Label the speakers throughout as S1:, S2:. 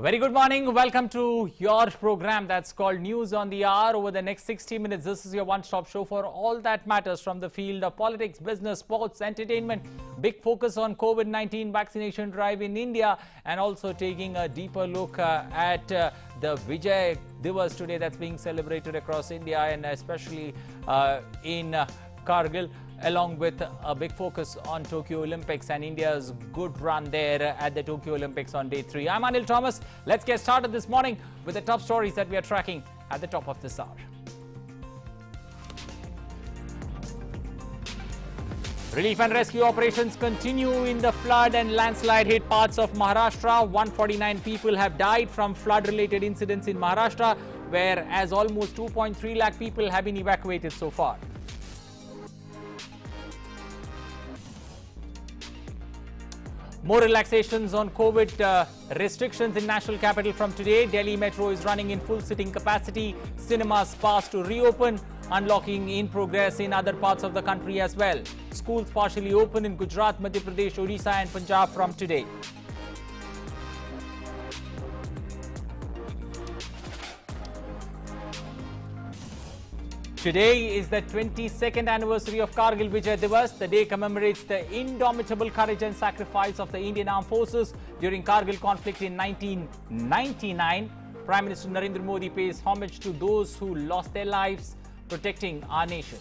S1: Very good morning. Welcome to your program that's called News on the Hour. Over the next 60 minutes, this is your one-stop show for all that matters from the field of politics, business, sports, entertainment. Big focus on COVID-19 vaccination drive in India, and also taking a deeper look at the Vijay Diwas today that's being celebrated across India, and especially in Kargil, along with a big focus on Tokyo Olympics and India's good run there at the Tokyo Olympics on day 3. I'm Anil Thomas. Let's get started this morning with the top stories that we are tracking at the top of this hour. Relief and rescue operations continue in the flood and landslide hit parts of Maharashtra. 149 people have died from flood-related incidents in Maharashtra, whereas almost 2.3 lakh people have been evacuated so far. More relaxations on COVID restrictions in national capital from today. Delhi Metro is running in full sitting capacity. Cinemas fast to reopen. Unlocking in progress in other parts of the country as well. Schools partially open in Gujarat, Madhya Pradesh, Odisha and Punjab from today. Today is the 22nd anniversary of Kargil Vijay Diwas. The day commemorates the indomitable courage and sacrifice of the Indian Armed Forces during Kargil conflict in 1999. Prime Minister Narendra Modi pays homage to those who lost their lives protecting our nation.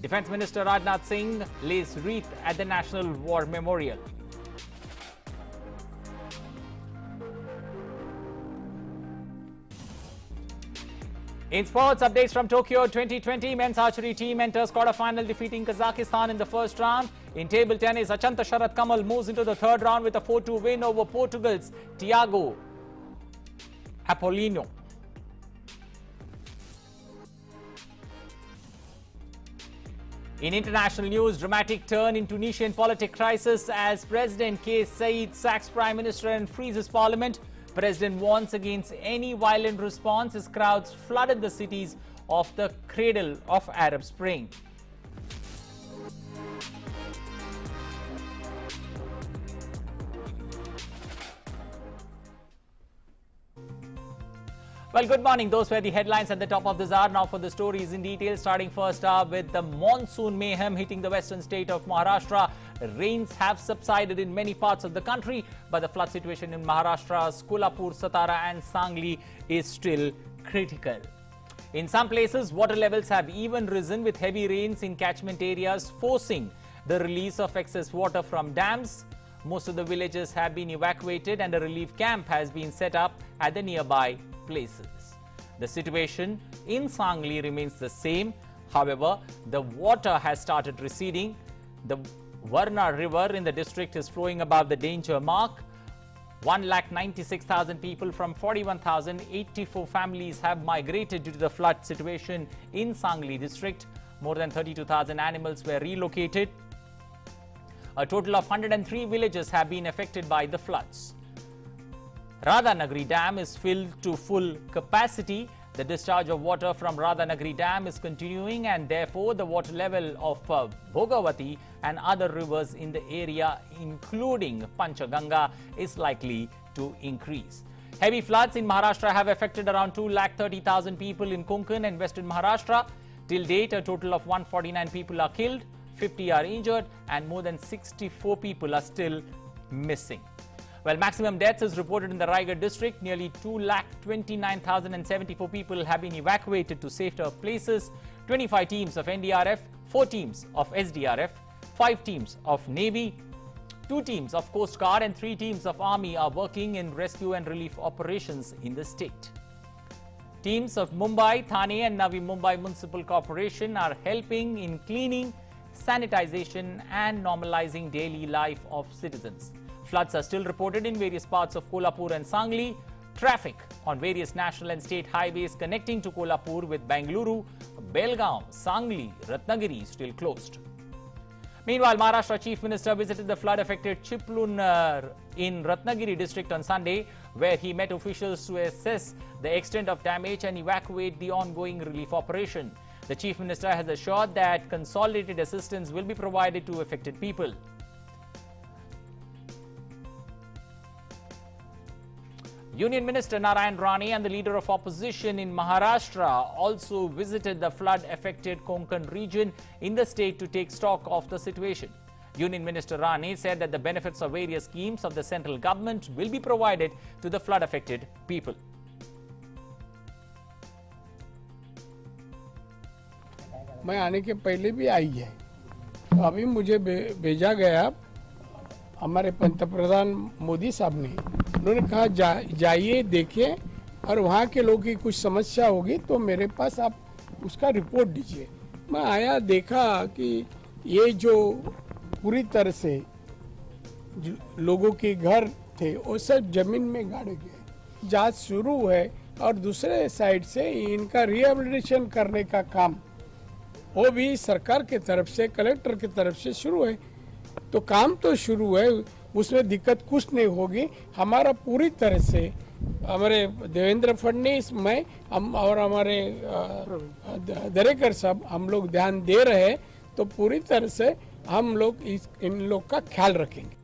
S1: Defence Minister Rajnath Singh lays wreath at the National War Memorial. In sports, updates from Tokyo 2020, men's archery team enters quarter-final defeating Kazakhstan in the first round. In table tennis, Achanta Sharath Kamal moves into the third round with a 4-2 win over Portugal's Tiago Apollino. In international news, dramatic turn in Tunisian political crisis as President Kais Saied sacks Prime Minister and freezes Parliament. President warns against any violent response as crowds flooded the cities of the cradle of Arab Spring. Well, good morning. Those were the headlines at the top of this hour. Now for the stories in detail, starting first up with the monsoon mayhem hitting the western state of Maharashtra. Rains have subsided in many parts of the country, but the flood situation in Maharashtra's Kolhapur, Satara and Sangli is still critical. In some places, water levels have even risen with heavy rains in catchment areas, forcing the release of excess water from dams. Most of the villages have been evacuated and a relief camp has been set up at the nearby places. The situation in Sangli remains the same. However, the water has started receding. The Varna River in the district is flowing above the danger mark. 1,96,000 people from 41,084 families have migrated due to the flood situation in Sangli district. More than 32,000 animals were relocated. A total of 103 villages have been affected by the floods. Radhanagri Dam is filled to full capacity. The discharge of water from Radhanagri Dam is continuing, and therefore the water level of Bhogavati and other rivers in the area, including Panchaganga, is likely to increase. Heavy floods in Maharashtra have affected around 230,000 people in Konkan and Western Maharashtra. Till date, a total of 149 people are killed, 50 are injured, and more than 64 people are still missing. Well, maximum deaths is reported in the Raigad district. Nearly 229,074 people have been evacuated to safer places. 25 teams of NDRF, 4 teams of SDRF, 5 teams of Navy, 2 teams of Coast Guard and 3 teams of Army are working in rescue and relief operations in the state. Teams of Mumbai, Thane and Navi Mumbai Municipal Corporation are helping in cleaning, sanitization and normalizing daily life of citizens. Floods are still reported in various parts of Kolhapur and Sangli. Traffic on various national and state highways connecting to Kolhapur with Bengaluru, Belgaum, Sangli, Ratnagiri still closed. Meanwhile, Maharashtra Chief Minister visited the flood-affected Chiplun in Ratnagiri district on Sunday, where he met officials to assess the extent of damage and evacuate the ongoing relief operation. The Chief Minister has assured that consolidated assistance will be provided to affected people. Union Minister Narayan Rane and the leader of opposition in Maharashtra also visited the flood-affected Konkan region in the state to take stock of the situation. Union Minister Rane said that the benefits of various schemes of the central government will be provided to the flood-affected people.
S2: मैं आने के पहले भी आई है, अभी मुझे भेजा गया हमारे पंतप्रधान मोदी साहब ने, उन्होंने कहा जाइए देखिए और वहाँ के लोगों की कुछ समस्या होगी तो मेरे पास आप उसका रिपोर्ट दीजिए। मैं आया, देखा कि ये जो पूरी तरह से लोगों के घर थे वो सब जमीन में गाड़े गए। जांच शुरू है और दूसरे साइड से इनका रिहेबिलिटेशन करने का काम वो भी सरकार के तरफ से, कलेक्टर की तरफ से शुरू है। तो काम तो शुरू है, उसमें दिक्कत कुछ नहीं होगी। हमारा पूरी तरह से हमारे देवेंद्र फडणवीस में हम और हमारे दरेकर साहब हम लोग ध्यान दे रहे हैं, तो पूरी तरह से हम लोग इन लोग का ख्याल रखेंगे।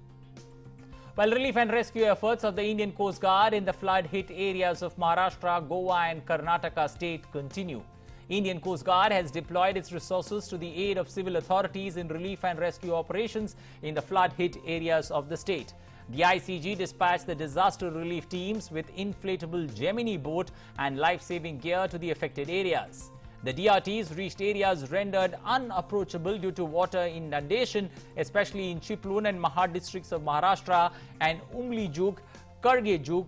S1: Well, relief and rescue efforts of the Indian Coast Guard in the flood-hit areas of Maharashtra, Goa and Karnataka state continue. Indian Coast Guard has deployed its resources to the aid of civil authorities in relief and rescue operations in the flood-hit areas of the state. The ICG dispatched the disaster relief teams with inflatable Gemini boat and life-saving gear to the affected areas. The DRTs reached areas rendered unapproachable due to water inundation, especially in Chiplun and Mahad districts of Maharashtra and Umlijuk, Kargejuk,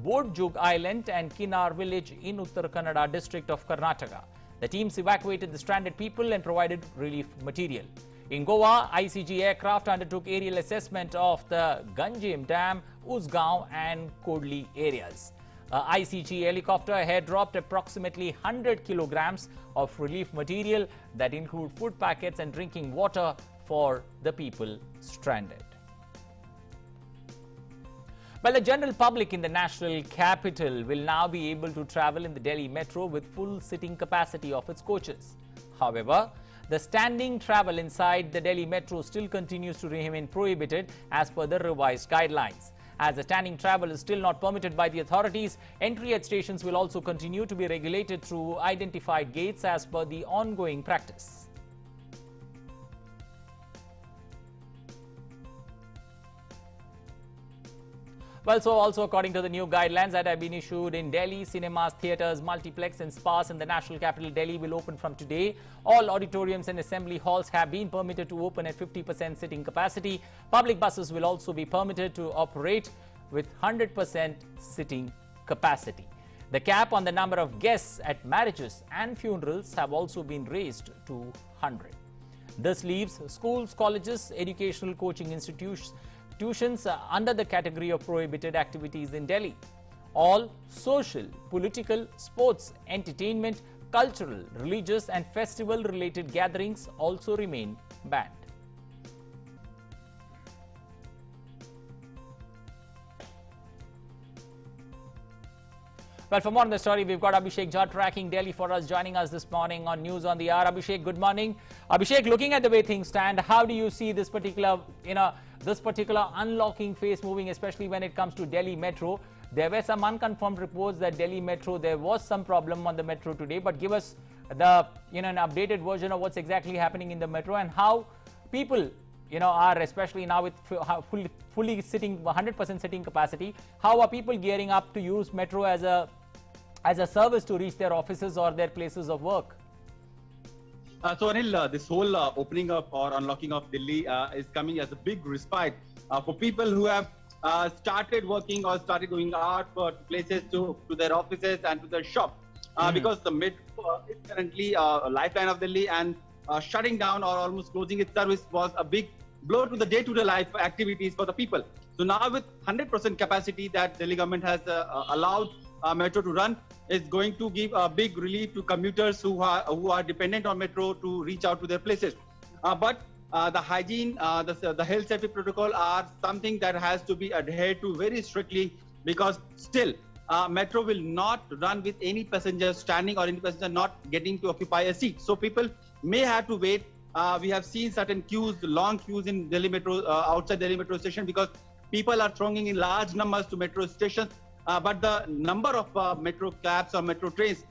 S1: Bodjuk Island and Kinnar village in Uttar Kannada district of Karnataka. The teams evacuated the stranded people and provided relief material. In Goa, ICG aircraft undertook aerial assessment of the Ganjem Dam, Usgaon and Kodli areas. ICG helicopter had dropped approximately 100 kilograms of relief material that include food packets and drinking water for the people stranded. Well, the general public in the national capital will now be able to travel in the Delhi metro with full sitting capacity of its coaches. However, the standing travel inside the Delhi metro still continues to remain prohibited as per the revised guidelines. As the standing travel is still not permitted by the authorities, entry at stations will also continue to be regulated through identified gates as per the ongoing practice. Well, so also according to the new guidelines that have been issued in Delhi, cinemas, theatres, multiplex and spas in the national capital Delhi will open from today. All auditoriums and assembly halls have been permitted to open at 50% sitting capacity. Public buses will also be permitted to operate with 100% sitting capacity. The cap on the number of guests at marriages and funerals have also been raised to 100. This leaves schools, colleges, educational coaching institutions under the category of prohibited activities in Delhi. All social, political, sports, entertainment, cultural, religious and festival-related gatherings also remain banned. Well, for more on the story, we've got Abhishek Jha tracking Delhi for us, joining us this morning on News on the Hour. Abhishek, good morning. Abhishek, looking at the way things stand, how do you see this particular, unlocking phase moving, especially when it comes to Delhi Metro? There were some unconfirmed reports that Delhi Metro, there was some problem on the Metro today, but give us the, an updated version of what's exactly happening in the Metro and how people, are, especially now with fully sitting, 100% sitting capacity, how are people gearing up to use Metro as a service to reach their offices or their places of work?
S3: So Anil, this whole opening up or unlocking of Delhi is coming as a big respite for people who have started working or started going out for places to their offices and to their shop. Because the Metro is currently a lifeline of Delhi, and shutting down or almost closing its service was a big blow to the day-to-day life activities for the people. So now with 100% capacity that Delhi government has allowed Metro to run, is going to give a big relief to commuters who are dependent on Metro to reach out to their places. But the hygiene, the health safety protocol are something that has to be adhered to very strictly, because still Metro will not run with any passenger standing or any passenger not getting to occupy a seat. So people may have to wait. We have seen certain queues, long queues in Delhi Metro, outside Delhi Metro station, because people are thronging in large numbers to Metro stations. but the number of metro cabs or metro trains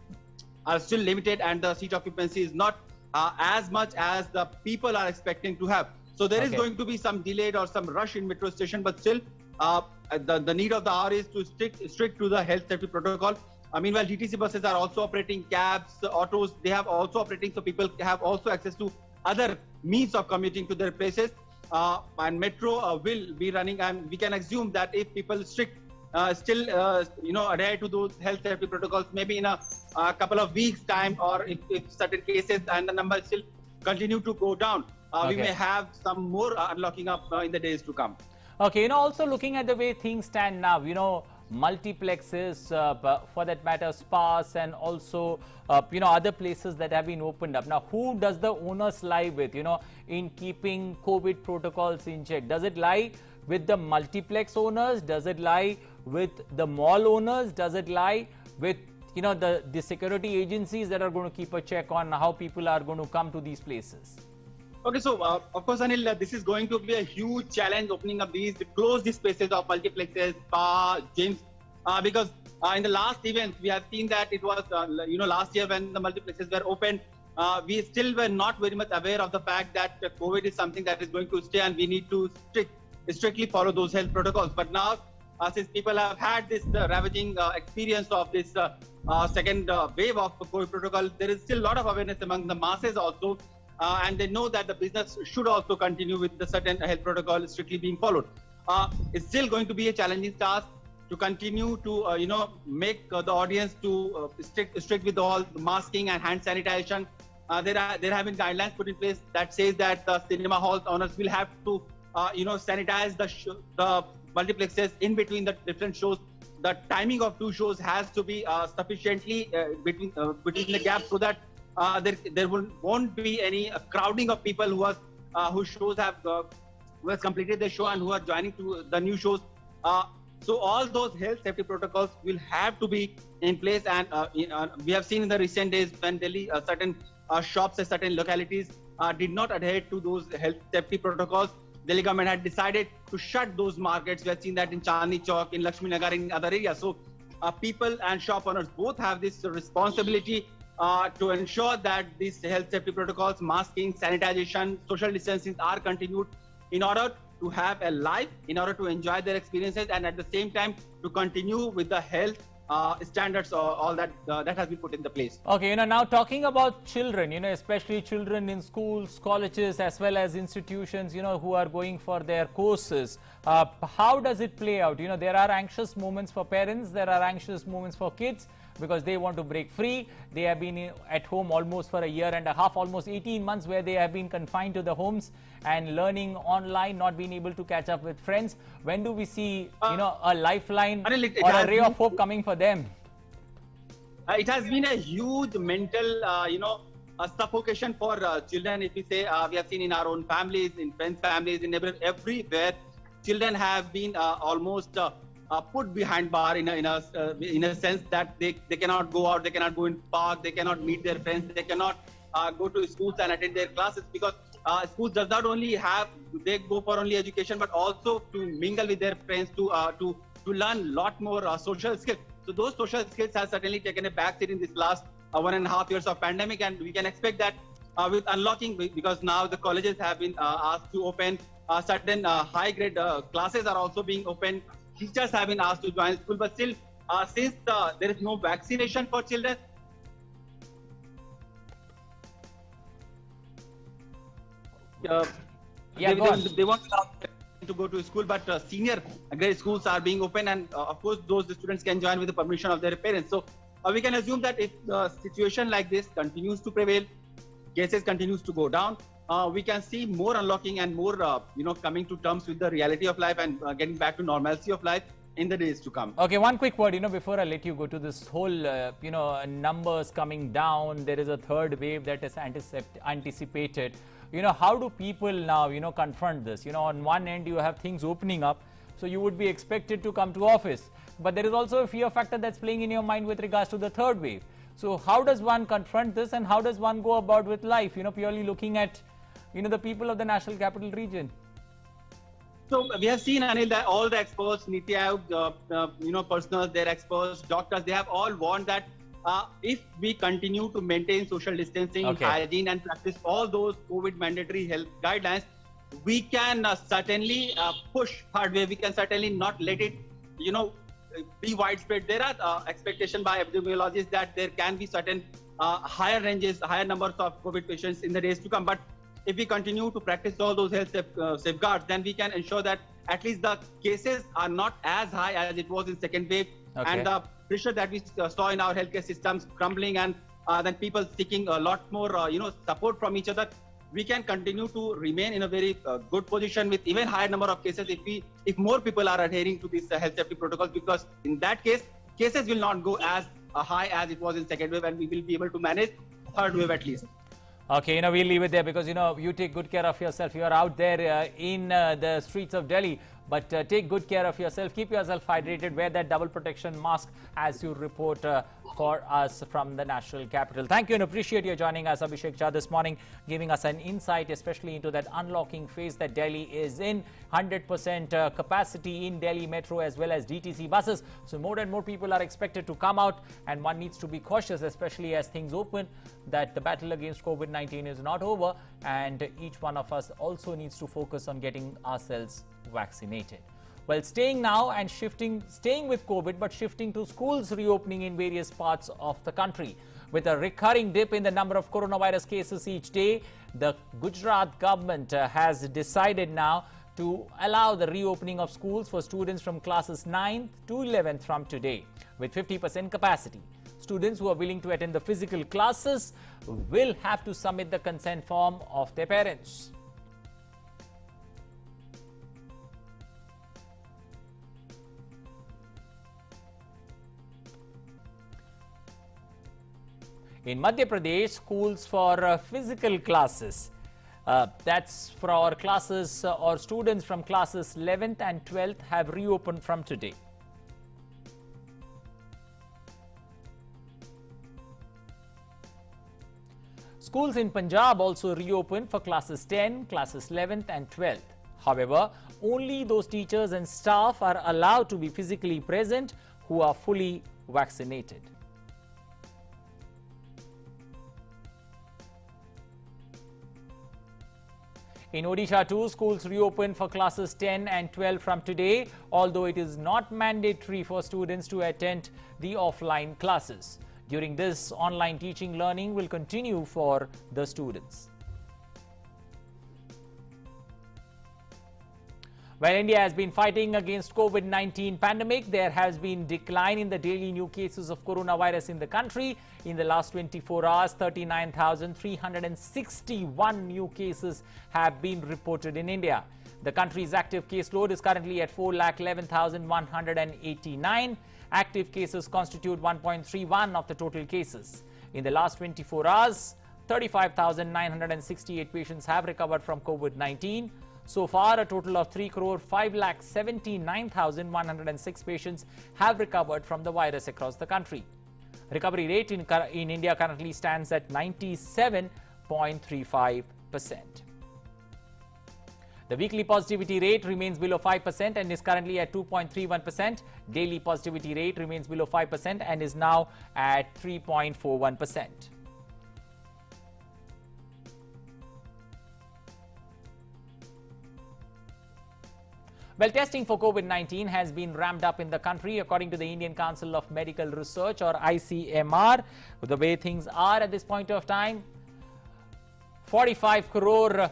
S3: are still limited, and the seat occupancy is not as much as the people are expecting to have. So there is going to be some delayed or some rush in metro station, but still the need of the hour is to stick to the health safety protocol. Meanwhile, DTC buses are also operating, cabs, autos, they have also operating, so people have also access to other means of commuting to their places. And metro will be running, and we can assume that if people still adhere to those health safety protocols, maybe in a couple of weeks time, or if certain cases and the numbers still continue to go down, we may have some more unlocking up in the days to come.
S1: Okay, also looking at the way things stand now, multiplexes, for that matter, spas, and also, other places that have been opened up. Now, who does the onus lie with, in keeping COVID protocols in check? Does it lie with the multiplex owners? Does it lie with the mall owners? Does it lie with, the security agencies that are going to keep a check on how people are going to come to these places?
S3: Okay, so of course, Anil, this is going to be a huge challenge, opening up close these spaces of multiplexes, spa, gyms, because in the last event, we have seen that it was, last year when the multiplexes were open, we still were not very much aware of the fact that COVID is something that is going to stay, and we need to strictly follow those health protocols. But now, since people have had this ravaging experience of this second wave of COVID protocol, there is still a lot of awareness among the masses also. And they know that the business should also continue with the certain health protocol strictly being followed. It's still going to be a challenging task to continue to, make the audience to strict with all masking and hand sanitation. There have been guidelines put in place that says that the cinema halls owners will have to, sanitize the multiplexes in between the different shows. The timing of 2 shows has to be sufficiently between the gaps, so that there won't be any crowding of people whose shows who has completed their show and who are joining to the new shows. So all those health safety protocols will have to be in place, and we have seen in the recent days when Delhi certain shops and certain localities did not adhere to those health safety protocols. Delhi government had decided to shut those markets. We have seen that in Chandni Chowk, in Lakshmi Nagar, in other areas. So people and shop owners both have this responsibility to ensure that these health safety protocols, masking, sanitization, social distancing are continued in order to have a life, in order to enjoy their experiences, and at the same time to continue with the health standards, all that that has been put into place.
S1: Okay, now talking about children, especially children in schools, colleges, as well as institutions, who are going for their courses. How does it play out? There are anxious moments for parents, there are anxious moments for kids, because they want to break free. They have been at home almost for a year and a half, almost 18 months, where they have been confined to the homes and learning online, not being able to catch up with friends. When do we see, a lifeline or a ray of hope coming for them?
S3: It has been a huge mental, suffocation for children. If we say, we have seen in our own families, in friends' families, in everywhere, children have been almost put behind bar in a sense that they cannot go out, they cannot go in park, they cannot meet their friends, they cannot go to schools and attend their classes, because schools does not only they go for only education, but also to mingle with their friends, to learn lot more social skills. So those social skills have certainly taken a backseat in this last 1.5 years of pandemic, and we can expect that with unlocking, because now the colleges have been asked to open, certain high-grade classes are also being opened. Teachers have been asked to join school, but still, since there is no vaccination for children, they won't allow to go to school, but senior grade schools are being open, and of course, those students can join with the permission of their parents. So we can assume that if the situation like this continues to prevail, cases continues to go down, we can see more unlocking and more, coming to terms with the reality of life and getting back to normalcy of life in the days to come.
S1: Okay, one quick word, before I let you go to this whole, numbers coming down. There is a third wave that is anticipated. How do people now, confront this? On one end, you have things opening up, so you would be expected to come to office. But there is also a fear factor that's playing in your mind with regards to the third wave. So how does one confront this, and how does one go about with life, purely looking at, the people of the National Capital Region?
S3: So we have seen, Anil, that all the experts, Niti Aayog, personal, their experts, doctors, they have all warned that if we continue to maintain social distancing, hygiene, and practice all those COVID mandatory health guidelines, we can certainly push hard way. We can certainly not let it, be widespread. There are expectations by epidemiologists that there can be certain higher ranges, higher numbers of COVID patients in the days to come. But if we continue to practice all those health safeguards, then we can ensure that at least the cases are not as high as it was in second wave, and the pressure that we saw in our healthcare systems crumbling, and then people seeking a lot more, support from each other. We can continue to remain in a very good position with even higher number of cases if more people are adhering to these health safety protocols, because in that case, cases will not go as high as it was in second wave, and we will be able to manage third wave at least.
S1: Okay, we'll leave it there because, you take good care of yourself. You're out there in the streets of Delhi, but take good care of yourself. Keep yourself hydrated. Wear that double protection mask as you report for us from the national capital. Thank you and appreciate you joining us, Abhishek Jha, this morning, giving us an insight, especially into that unlocking phase that Delhi is in. 100% capacity in Delhi Metro as well as DTC buses. So more and more people are expected to come out, and one needs to be cautious, especially as things open, that the battle against COVID-19 is not over, and each one of us also needs to focus on getting ourselves vaccinated. Well, staying with COVID, but shifting to schools reopening in various parts of the country. With a recurring dip in the number of coronavirus cases each day, the Gujarat government has decided now to allow the reopening of schools for students from classes 9th to 11th from today, with 50% capacity. Students who are willing to attend the physical classes will have to submit the consent form of their parents. In Madhya Pradesh, schools for physical classes, that's for our classes or students from classes 11th and 12th, have reopened from today. Schools in Punjab also reopened for classes 10, classes 11th and 12th. However, only those teachers and staff are allowed to be physically present who are fully vaccinated. In Odisha too, schools reopened for classes 10 and 12 from today, although it is not mandatory for students to attend the offline classes. During this, online teaching learning will continue for the students. While India has been fighting against COVID-19 pandemic, there has been decline in the daily new cases of coronavirus in the country. In the last 24 hours, 39,361 new cases have been reported in India. The country's active caseload is currently at 4,11,189. Active cases constitute 1.31% of the total cases. In the last 24 hours, 35,968 patients have recovered from COVID-19. So far, a total of 3,579,106 patients have recovered from the virus across the country. Recovery rate in India currently stands at 97.35%. The weekly positivity rate remains below 5% and is currently at 2.31%. Daily positivity rate remains below 5% and is now at 3.41%. Well, testing for COVID-19 has been ramped up in the country, according to the Indian Council of Medical Research, or ICMR. The way things are at this point of time, 44 crore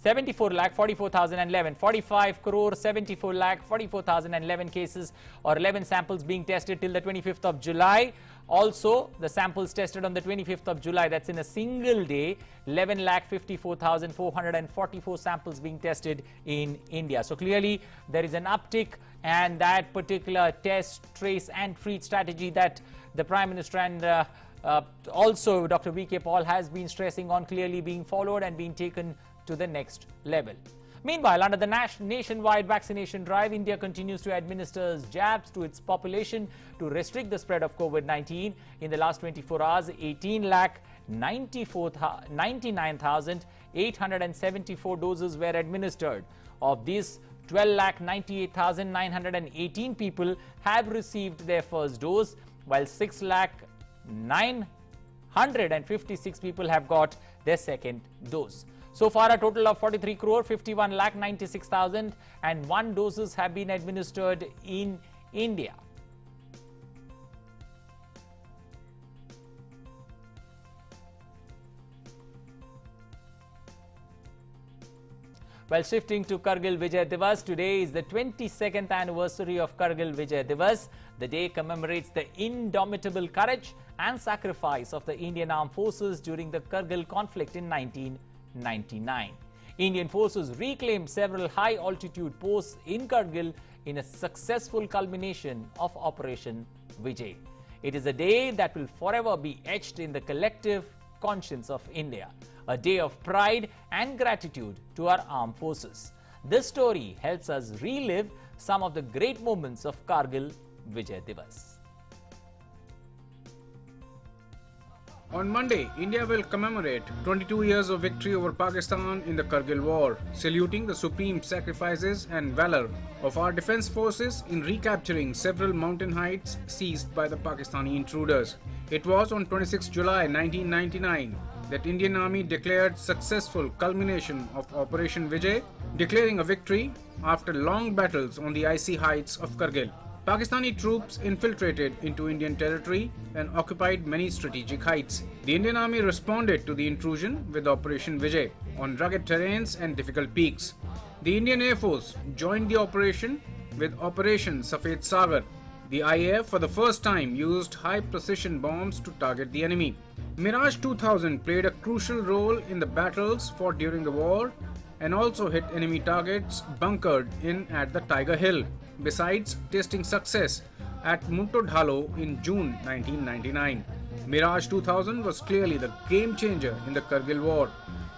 S1: 74 lakh 44,011, 45 crore 74 lakh 44,011 cases, or 11 samples being tested till the 25th of July. Also, the samples tested on the 25th of July, that's in a single day, 11 lakh 54,444 samples being tested in India. So clearly there is an uptick, and that particular test, trace and treat strategy that the Prime Minister and also Dr. V.K. Paul has been stressing on clearly being followed and being taken to the next level. Meanwhile, under the nationwide vaccination drive, India continues to administer jabs to its population to restrict the spread of COVID-19. In the last 24 hours, 18,99,874 doses were administered. Of these, 12,98,918 people have received their first dose, while 6,956 people have got their second dose. So far, a total of 43,51,96,001 doses have been administered in India. Well, shifting to Kargil Vijay Diwas, today is the 22nd anniversary of Kargil Vijay Diwas. The day commemorates the indomitable courage and sacrifice of the Indian Armed Forces during the Kargil conflict in 1999. Indian forces reclaimed several high-altitude posts in Kargil in a successful culmination of Operation Vijay. It is a day that will forever be etched in the collective conscience of India, a day of pride and gratitude to our armed forces. This story helps us relive some of the great moments of Kargil Vijay Diwas.
S4: On Monday, India will commemorate 22 years of victory over Pakistan in the Kargil War, saluting the supreme sacrifices and valor of our defense forces in recapturing several mountain heights seized by the Pakistani intruders. It was on 26 July 1999 that Indian Army declared successful culmination of Operation Vijay, declaring a victory after long battles on the icy heights of Kargil. Pakistani troops infiltrated into Indian territory and occupied many strategic heights. The Indian Army responded to the intrusion with Operation Vijay on rugged terrains and difficult peaks. The Indian Air Force joined the operation with Operation Safed Sagar. The IAF for the first time used high-precision bombs to target the enemy. Mirage 2000 played a crucial role in the battles fought during the war and also hit enemy targets bunkered in at the Tiger Hill, besides tasting success at Munto Dhalo in June 1999. Mirage 2000 was clearly the game changer in the Kargil War.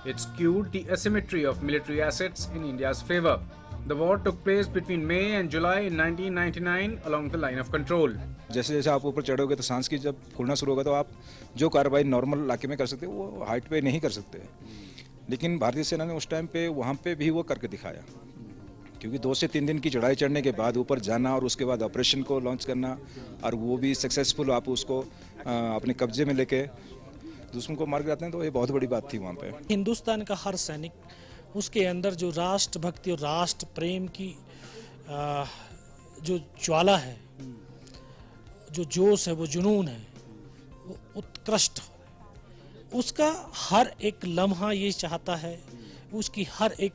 S4: It skewed the asymmetry of military assets in India's favor. The war took place between May and July in 1999 along the line of control.
S5: जैसे जैसे आप ऊपर चढ़ोगे तो सांस की जब खुलना शुरू होगा तो आप जो कार्रवाई नॉर्मल इलाके में कर सकते हो वो हाइट पे नहीं कर सकते, लेकिन भारतीय सेना ने उस टाइम पे वहाँ पे भी वो करके दिखाया, क्योंकि 2 से 3 दिन की चढ़ाई चढ़ने के बाद ऊपर जाना और उसके बाद ऑपरेशन को लॉन्च करना और वो भी सक्सेसफुल आप उसको अपने कब्जे में लेके दुश्मन को मार गिराते हैं, तो ये बहुत बड़ी बात थी वहाँ पे।
S6: हिंदुस्तान का हर सैनिक, उसके अंदर जो राष्ट्रभक्ति और राष्ट्र प्रेम की जो ज्वाला है, जो जोश है, वो जुनून है, वो उत्कृष्ट है। उसका हर एक लम्हा ये चाहता है, उसकी हर एक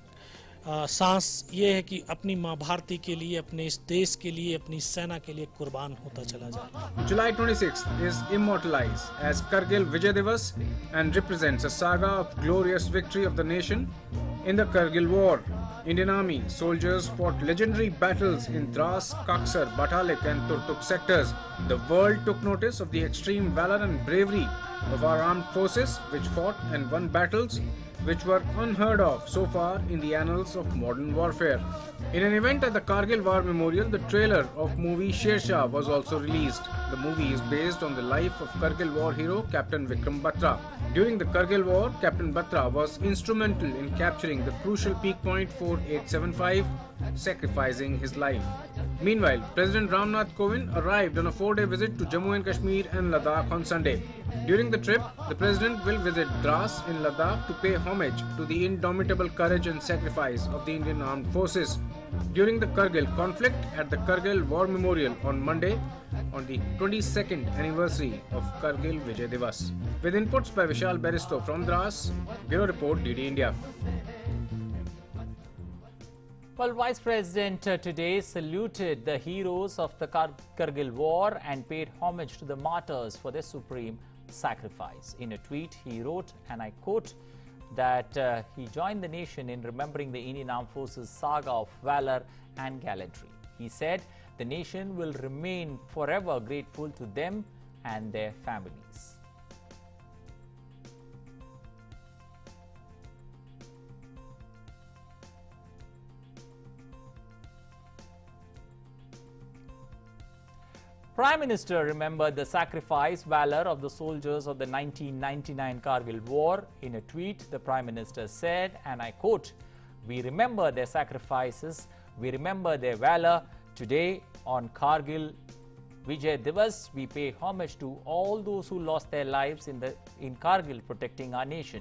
S6: सांस ये है कि अपनी माँ भारती के लिए, अपने इस देश के लिए, अपनी सेना के लिए कुर्बान होता चला जाए।
S4: July 26th is immortalized as Kargil Vijay Diwas and represents a saga of glorious victory of the nation in the Kargil War. Indian Army soldiers fought legendary battles in Dras, Kaksar, Batalik and Turtuk sectors. The world took notice of the extreme valor and bravery of our armed forces, which fought and won battles which were unheard of so far in the annals of modern warfare. In an event at the Kargil War Memorial, the trailer of movie Sher Shah was also released. The movie is based on the life of Kargil War hero Captain Vikram Batra. During the Kargil War, Captain Batra was instrumental in capturing the crucial peak point 4875, sacrificing his life. Meanwhile, President Ramnath Kovind arrived on a 4-day visit to Jammu and Kashmir and Ladakh on Sunday. During the trip, the President will visit Dras in Ladakh to pay homage to the indomitable courage and sacrifice of the Indian Armed Forces. During the Kargil conflict at the Kargil War Memorial on Monday, on the 22nd anniversary of Kargil Vijay Diwas. With inputs by Vishal Beristo from Dras, Bureau Report DD India.
S1: Well, Vice President today saluted the heroes of the Kargil War and paid homage to the martyrs for their supreme sacrifice. In a tweet, he wrote, and I quote, that he joined the nation in remembering the Indian Armed Forces saga of valor and gallantry. He said the nation will remain forever grateful to them and their families. Prime Minister remembered the sacrifice, valor of the soldiers of the 1999 Kargil War. In a tweet, the Prime Minister said, and I quote, "We remember their sacrifices, we remember their valor. Today on Kargil Vijay Diwas, we pay homage to all those who lost their lives in Kargil protecting our nation.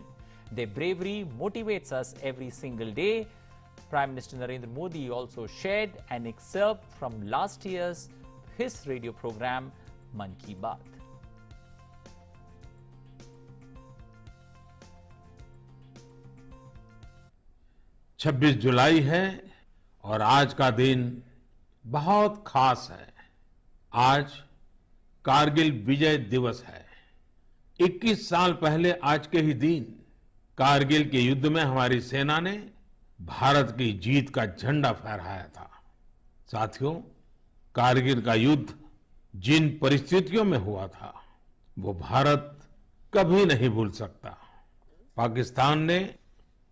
S1: Their bravery motivates us every single day." Prime Minister Narendra Modi also shared an excerpt from last year's his radio program Man Ki Baat.
S7: छब्बीस जुलाई है और आज का दिन बहुत खास है। आज कारगिल विजय दिवस है। 21 साल पहले आज के ही दिन कारगिल के युद्ध में हमारी सेना ने भारत की जीत का झंडा फहराया था। साथियों, कारगिल का युद्ध जिन परिस्थितियों में हुआ था वो भारत कभी नहीं भूल सकता। पाकिस्तान ने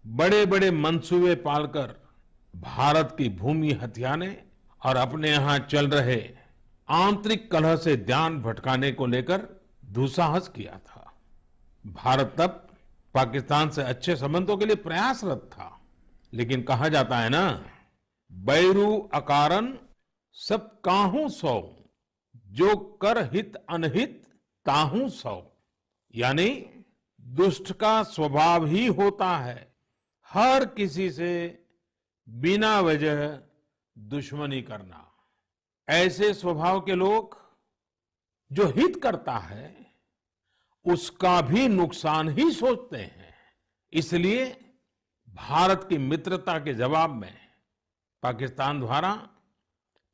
S7: बड़े बड़े मंसूबे पालकर भारत की भूमि हथियाने और अपने यहां चल रहे आंतरिक कलह से ध्यान भटकाने को लेकर दुस्साहस किया था। भारत तब पाकिस्तान से अच्छे संबंधों के लिए प्रयासरत था, लेकिन कहा जाता है ना, बैरू अकारन सब काहू सौ, जो कर हित अनहित ताहू सौ। यानी दुष्ट का स्वभाव ही होता है हर किसी से बिना वजह दुश्मनी करना। ऐसे स्वभाव के लोग जो हित करता है उसका भी नुकसान ही सोचते हैं। इसलिए भारत की मित्रता के जवाब में पाकिस्तान द्वारा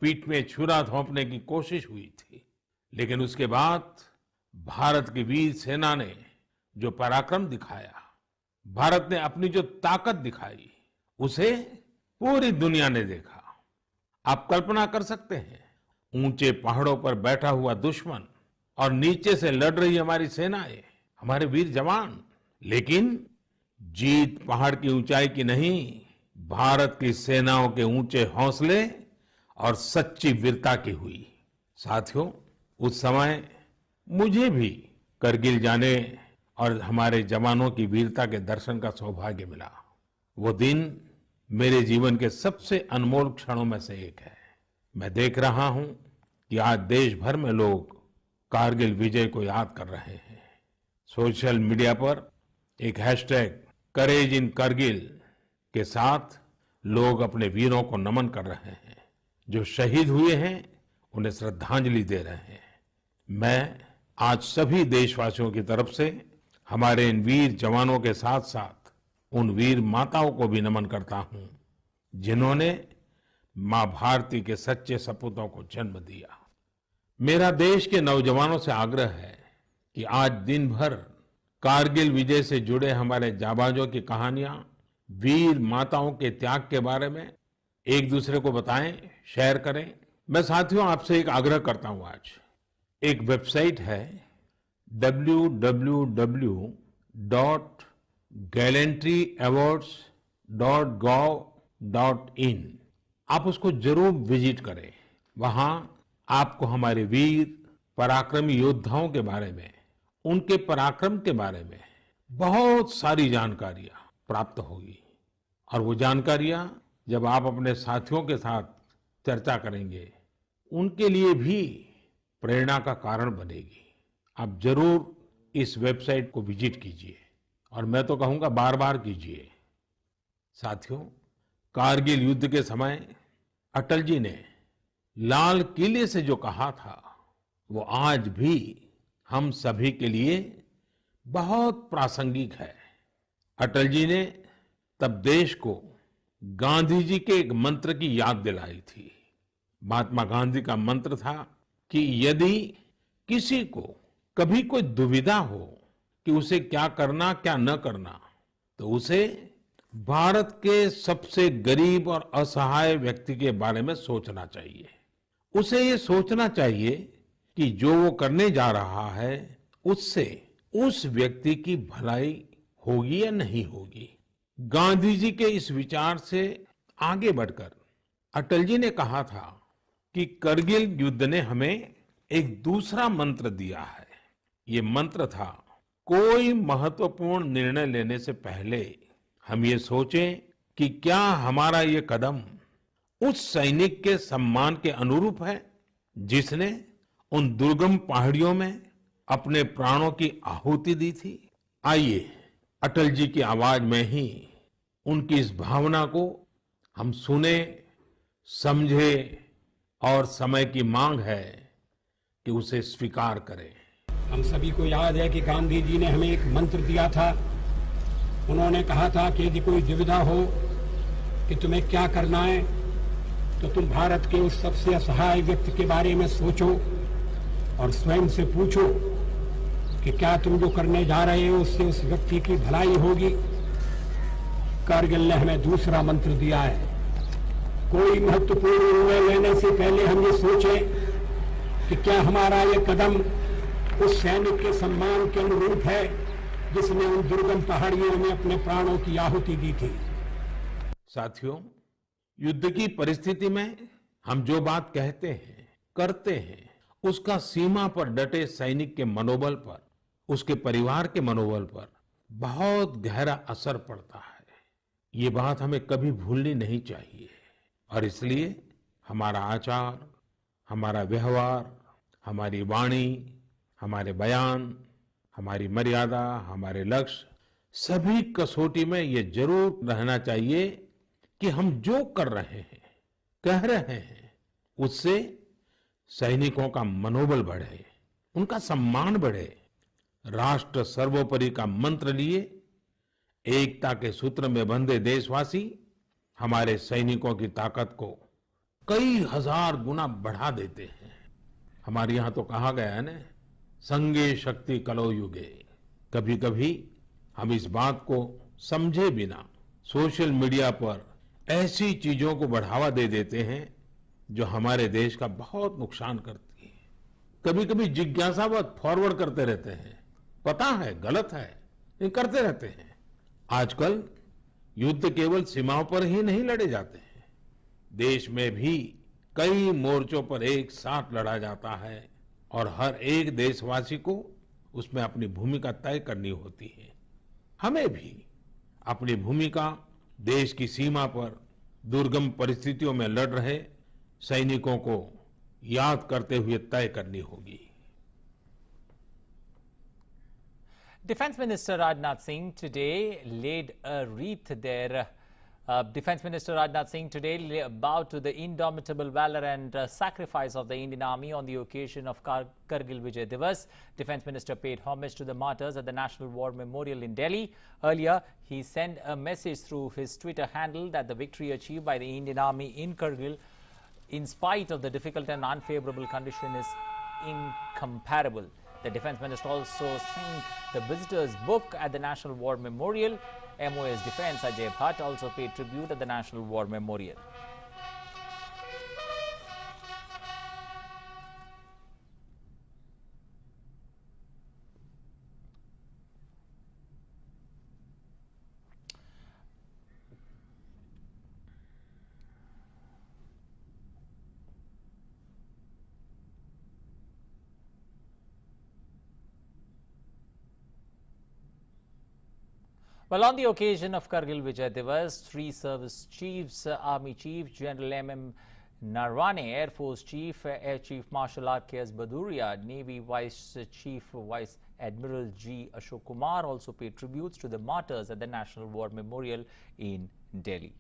S7: पीठ में छुरा घोंपने की कोशिश हुई थी, लेकिन उसके बाद भारत की वीर सेना ने जो पराक्रम दिखाया, भारत ने अपनी जो ताकत दिखाई, उसे पूरी दुनिया ने देखा। आप कल्पना कर सकते हैं, ऊंचे पहाड़ों पर बैठा हुआ दुश्मन और नीचे से लड़ रही हमारी सेनाएं, हमारे वीर जवान। लेकिन जीत पहाड़ की ऊंचाई की नहीं, भारत की सेनाओं के ऊंचे हौसले और सच्ची वीरता की हुई। साथियों, उस समय मुझे भी करगिल जाने और हमारे जवानों की वीरता के दर्शन का सौभाग्य मिला। वो दिन मेरे जीवन के सबसे अनमोल क्षणों में से एक है। मैं देख रहा हूं कि आज देश भर में लोग कारगिल विजय को याद कर रहे हैं। सोशल मीडिया पर एक हैशटैग करेज इन करगिल के साथ लोग अपने वीरों को नमन कर रहे हैं। जो शहीद हुए हैं उन्हें श्रद्धांजलि दे रहे हैं। मैं आज सभी देशवासियों की तरफ से हमारे इन वीर जवानों के साथ साथ उन वीर माताओं को भी नमन करता हूं जिन्होंने मां भारती के सच्चे सपूतों को जन्म दिया। मेरा देश के नौजवानों से आग्रह है कि आज दिन भर कारगिल विजय से जुड़े हमारे जाबाजों की कहानियां, वीर माताओं के त्याग के बारे में एक दूसरे को बताएं, शेयर करें। मैं साथियों आपसे एक आग्रह करता हूं। आज एक वेबसाइट है www.gallantryawards.gov.in। आप उसको जरूर विजिट करें। वहां आपको हमारे वीर पराक्रमी योद्धाओं के बारे में, उनके पराक्रम के बारे में बहुत सारी जानकारियां प्राप्त होगी। और वो जानकारियां जब आप अपने साथियों के साथ चर्चा करेंगे, उनके लिए भी प्रेरणा का कारण बनेगी। आप जरूर इस वेबसाइट को विजिट कीजिए और मैं तो कहूंगा बार बार कीजिए। साथियों, कारगिल युद्ध के समय अटल जी ने लाल किले से जो कहा था वो आज भी हम सभी के लिए बहुत प्रासंगिक है। अटल जी ने तब देश को गांधी जी के एक मंत्र की याद दिलाई थी। महात्मा गांधी का मंत्र था कि यदि किसी को कभी कोई दुविधा हो कि उसे क्या करना क्या न करना, तो उसे भारत के सबसे गरीब और असहाय व्यक्ति के बारे में सोचना चाहिए। उसे ये सोचना चाहिए कि जो वो करने जा रहा है उससे उस व्यक्ति की भलाई होगी या नहीं होगी। गांधी जी के इस विचार से आगे बढ़कर अटल जी ने कहा था कि करगिल युद्ध ने हमें एक दूसरा मंत्र दिया है। ये मंत्र था, कोई महत्वपूर्ण निर्णय लेने से पहले हम ये सोचें कि क्या हमारा ये कदम उस सैनिक के सम्मान के अनुरूप है जिसने उन दुर्गम पहाड़ियों में अपने प्राणों की आहुति दी थी। आइए अटल जी की आवाज में ही उनकी इस भावना को हम सुने, समझे और समय की मांग है कि उसे स्वीकार करें।
S8: हम सभी को याद है कि गांधी जी ने हमें एक मंत्र दिया था। उन्होंने कहा था कि यदि कोई दुविधा हो कि तुम्हें क्या करना है, तो तुम भारत के उस सबसे असहाय व्यक्ति के बारे में सोचो और स्वयं से पूछो कि क्या तुम जो करने जा रहे हो उससे उस व्यक्ति की भलाई होगी। कारगिल ने हमें दूसरा मंत्र दिया है, कोई महत्वपूर्ण निर्णय लेने से पहले हम ये सोचें कि क्या हमारा ये कदम उस सैनिक के सम्मान के अनुरूप है जिसने उन दुर्गम पहाड़ियों में अपने प्राणों की आहुति दी थी।
S7: साथियों, युद्ध की परिस्थिति में हम जो बात कहते हैं, करते हैं, उसका सीमा पर डटे सैनिक के मनोबल पर, उसके परिवार के मनोबल पर बहुत गहरा असर पड़ता है। ये बात हमें कभी भूलनी नहीं चाहिए और इसलिए हमारा आचार, हमारा व्यवहार, हमारी वाणी, हमारे बयान, हमारी मर्यादा, हमारे लक्ष्य, सभी कसौटी में ये जरूर रहना चाहिए कि हम जो कर रहे हैं, कह रहे हैं, उससे सैनिकों का मनोबल बढ़े, उनका सम्मान बढ़े। राष्ट्र सर्वोपरि का मंत्र लिए एकता के सूत्र में बंधे देशवासी हमारे सैनिकों की ताकत को कई हजार गुना बढ़ा देते हैं। हमारे यहाँ तो कहा गया है ना, संगे शक्ति कलो युगे। कभी कभी हम इस बात को समझे बिना सोशल मीडिया पर ऐसी चीजों को बढ़ावा दे देते हैं जो हमारे देश का बहुत नुकसान करती है। कभी कभी जिज्ञासावत फॉरवर्ड करते रहते हैं, पता है गलत है, ये करते रहते हैं। आजकल युद्ध केवल सीमाओं पर ही नहीं लड़े जाते हैं, देश में भी कई मोर्चों पर एक साथ लड़ा जाता है और हर एक देशवासी को उसमें अपनी भूमिका तय करनी होती है। हमें भी अपनी भूमिका देश की सीमा पर दुर्गम परिस्थितियों में लड़ रहे सैनिकों को याद करते हुए तय करनी होगी।
S1: Defense Minister Rajnath Singh today laid a wreath there. Defense Minister Rajnath Singh today bowed to the indomitable valor and sacrifice of the Indian Army on the occasion of Kargil Vijay Diwas. Defense Minister paid homage to the martyrs at the National War Memorial in Delhi. Earlier, he sent a message through his Twitter handle that the victory achieved by the Indian Army in Kargil, in spite of the difficult and unfavorable condition, is incomparable. The Defense Minister also signed the visitors' book at the National War Memorial. MOS Defense Ajay Bhatt also paid tribute at the National War Memorial. Well, on the occasion of Kargil Vijay Diwas, three service chiefs, Army Chief General M.M. Narwane, Air Force Chief Air Chief Marshal R.K.S. Baduria, Navy Vice Chief Vice Admiral G. Ashok Kumar also paid tributes to the martyrs at the National War Memorial in Delhi.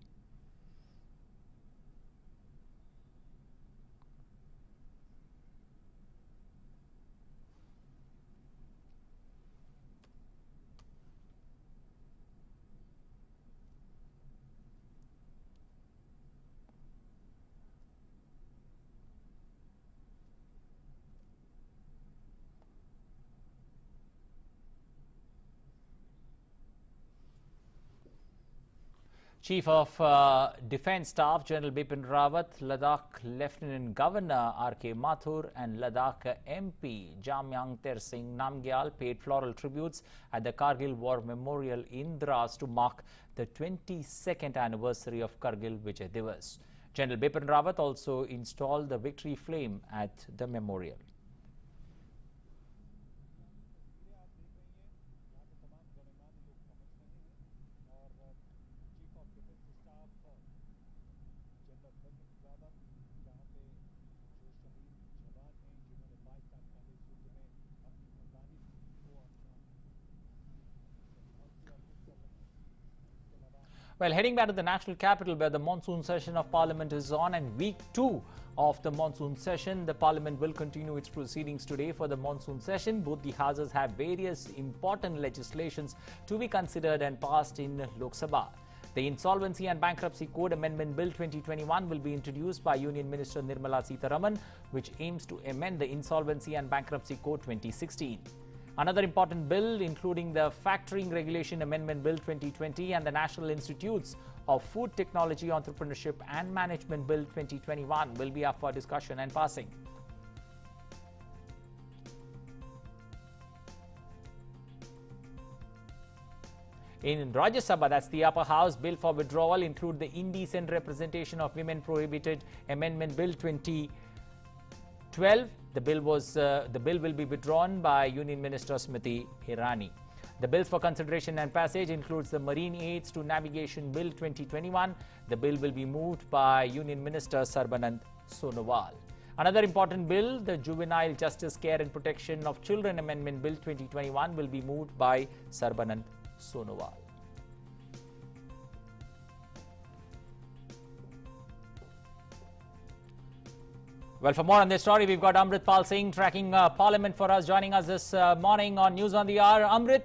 S1: Chief of Defence Staff General Bipin Rawat, Ladakh Lieutenant Governor R.K. Mathur and Ladakh MP Jamyang Singh Namgyal paid floral tributes at the Kargil War Memorial in Dras to mark the 22nd anniversary of Kargil Vijay Diwas. General Bipin Rawat also installed the victory flame at the memorial. Well, heading back to the national capital where the monsoon session of Parliament is on, and week 2 of the monsoon session, the Parliament will continue its proceedings today for the monsoon session. Both the houses have various important legislations to be considered and passed in Lok Sabha. The Insolvency and Bankruptcy Code Amendment Bill 2021 will be introduced by Union Minister Nirmala Sitharaman, which aims to amend the Insolvency and Bankruptcy Code 2016. Another important bill, including the Factoring Regulation Amendment Bill 2020 and the National Institutes of Food Technology, Entrepreneurship and Management Bill 2021, will be up for discussion and passing. In Rajya Sabha, that's the upper house, bill for withdrawal include the Indecent Representation of Women Prohibited Amendment Bill 2012. The bill will be withdrawn by Union Minister Smriti Irani. The bills for consideration and passage includes the Marine Aids to Navigation Bill 2021. The bill will be moved by Union Minister Sarbanand Sonowal. Another important bill, the Juvenile Justice Care and Protection of Children Amendment Bill 2021, will be moved by Sarbanand Sonowal. Well, for more on this story, we've got Amritpal Singh tracking Parliament for us, joining us this morning on News on the Hour. Amrit,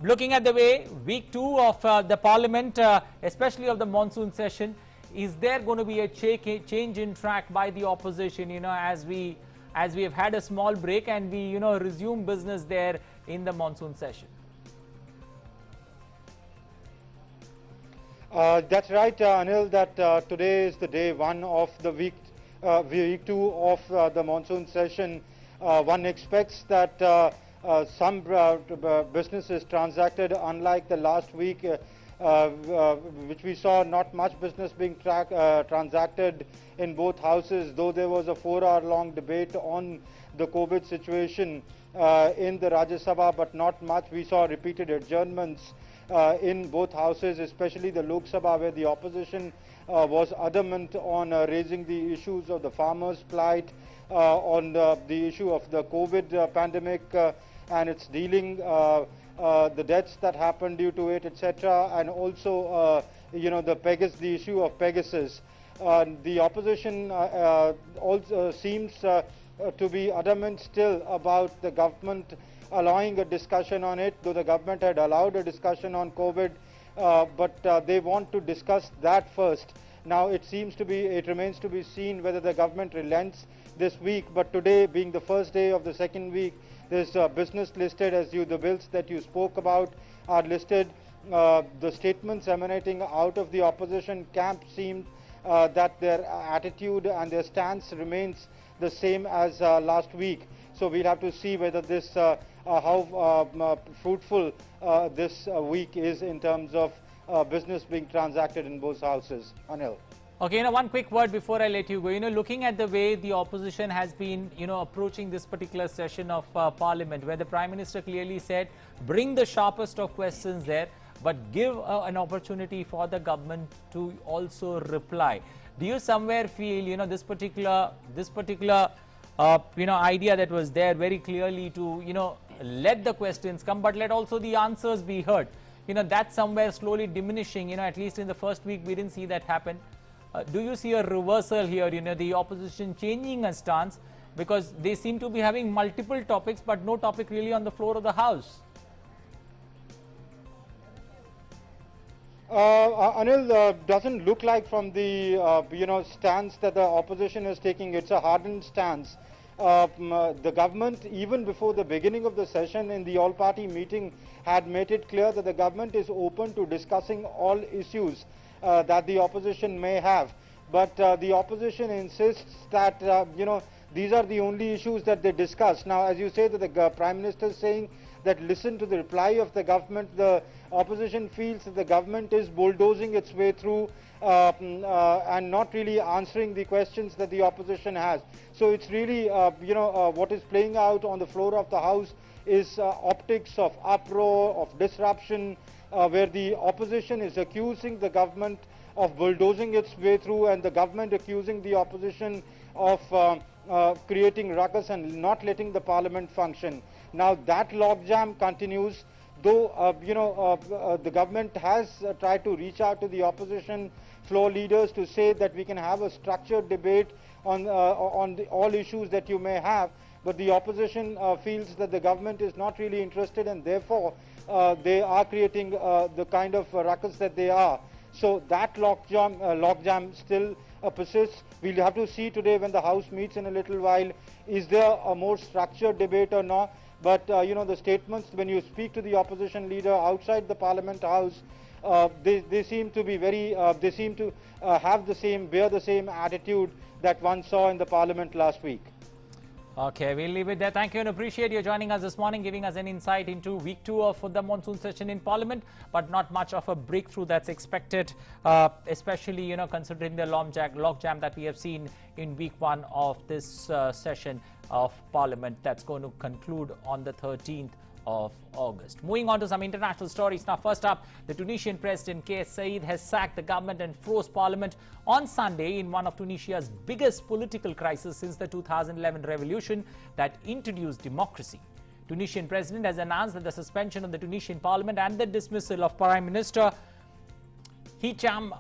S1: looking at the way, week 2 of the Parliament, especially of the monsoon session, is there going to be a change in track by the opposition, as we have had a small break and we, resume business there in the monsoon session?
S9: That's right, Anil, that today is the day 1 of the week 2 of the monsoon session. One expects that some business is transacted, unlike the last week, which we saw not much business being transacted in both houses, though there was a 4-hour-long debate on the COVID situation in the Rajya Sabha, but not much. We saw repeated adjournments in both houses, especially the Lok Sabha, where the opposition was adamant on raising the issues of the farmers' plight, on the issue of the COVID pandemic and its dealing, the deaths that happened due to it, etc., and also, the issue of Pegasus. The opposition also seems to be adamant still about the government allowing a discussion on it, though the government had allowed a discussion on COVID, but they want to discuss that first. Now it remains to be seen whether the government relents this week, but today being the first day of the second week, there's business listed, the bills that you spoke about are listed. The statements emanating out of the opposition camp seem that their attitude and their stance remains the same as last week. So we'll have to see whether this how fruitful this week is in terms of business being transacted in both houses. Anil.
S1: Okay, one quick word before I let you go. Looking at the way the opposition has been, approaching this particular session of Parliament, where the Prime Minister clearly said, bring the sharpest of questions there, but give an opportunity for the government to also reply. Do you somewhere feel, this particular idea that was there very clearly to, let the questions come, but let also the answers be heard? That's somewhere slowly diminishing. At least in the first week, we didn't see that happen. Do you see a reversal here, the opposition changing a stance, because they seem to be having multiple topics, but no topic really on the floor of the House?
S9: Anil, doesn't look like from the, stance that the opposition is taking. It's a hardened stance. The government, even before the beginning of the session in the all-party meeting, had made it clear that the government is open to discussing all issues that the opposition may have. But the opposition insists that, these are the only issues that they discuss. Now, as you say, that the Prime Minister is saying that listen to the reply of the government, the opposition feels that the government is bulldozing its way through and not really answering the questions that the opposition has. So it's really, what is playing out on the floor of the House is optics of uproar, of disruption, where the opposition is accusing the government of bulldozing its way through, and the government accusing the opposition of creating ruckus and not letting the Parliament function. Now that logjam continues. though the government has tried to reach out to the opposition floor leaders to say that we can have a structured debate on all issues that you may have, but the opposition feels that the government is not really interested, and therefore they are creating the kind of ruckus that they are. So that logjam still persists. We'll have to see today when the House meets in a little while, is there a more structured debate or not? But the statements, when you speak to the opposition leader outside the Parliament House, they seem to be very, they seem to bear the same attitude that one saw in the Parliament last week.
S1: Okay, we'll leave it there. Thank you and appreciate you joining us this morning, giving us an insight into week 2 of the monsoon session in Parliament, but not much of a breakthrough that's expected, especially, considering the logjam that we have seen in week 1 of this session of Parliament that's going to conclude on the 13th of August. Moving on to some international stories. Now, first up, the Tunisian President Kais Saied has sacked the government and froze Parliament on Sunday in one of Tunisia's biggest political crises since the 2011 revolution that introduced democracy. Tunisian President has announced that the suspension of the Tunisian Parliament and the dismissal of Prime Minister Hicham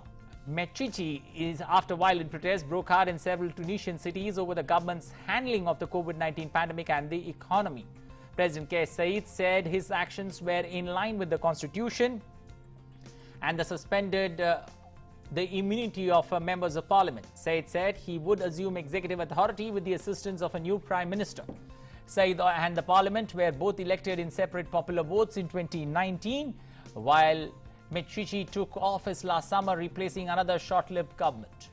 S1: Mechichi is after violent protests broke out in several Tunisian cities over the government's handling of the COVID-19 pandemic and the economy. President Kais Saied said his actions were in line with the constitution and suspended the immunity of members of parliament. Saied said he would assume executive authority with the assistance of a new prime minister. Saied and the parliament were both elected in separate popular votes in 2019, while Mechichi took office last summer, replacing another short-lived government.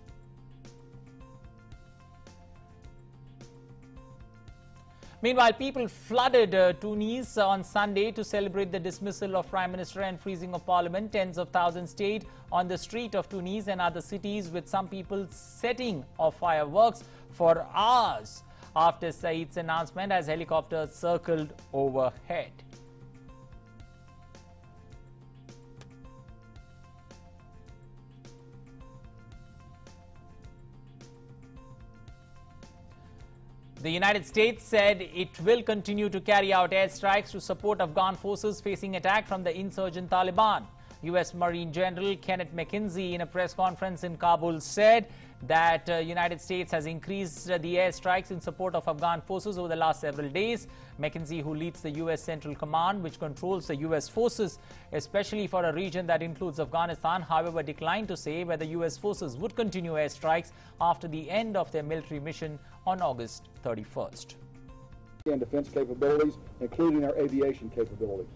S1: Meanwhile, people flooded Tunis on Sunday to celebrate the dismissal of Prime Minister and freezing of Parliament. Tens of thousands stayed on the street of Tunis and other cities, with some people setting off fireworks for hours after Said's announcement as helicopters circled overhead. The United States said it will continue to carry out airstrikes to support Afghan forces facing attack from the insurgent Taliban. U.S. Marine General Kenneth McKenzie, in a press conference in Kabul, said that United States has increased the airstrikes in support of Afghan forces over the last several days. McKenzie, who leads the U.S. Central Command, which controls the U.S. forces, especially for a region that includes Afghanistan, however, declined to say whether U.S. forces would continue airstrikes after the end of their military mission on August 31st.
S10: And defense capabilities, including our aviation capabilities.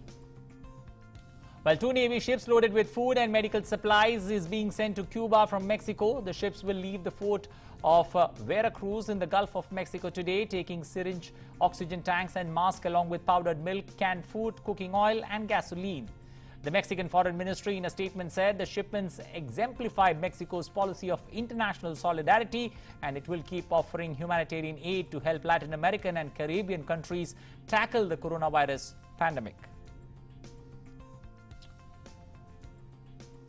S1: While 2 Navy ships loaded with food and medical supplies is being sent to Cuba from Mexico, the ships will leave the port of Veracruz in the Gulf of Mexico today, taking syringe, oxygen tanks and masks along with powdered milk, canned food, cooking oil and gasoline. The Mexican Foreign Ministry in a statement said the shipments exemplify Mexico's policy of international solidarity, and it will keep offering humanitarian aid to help Latin American and Caribbean countries tackle the coronavirus pandemic.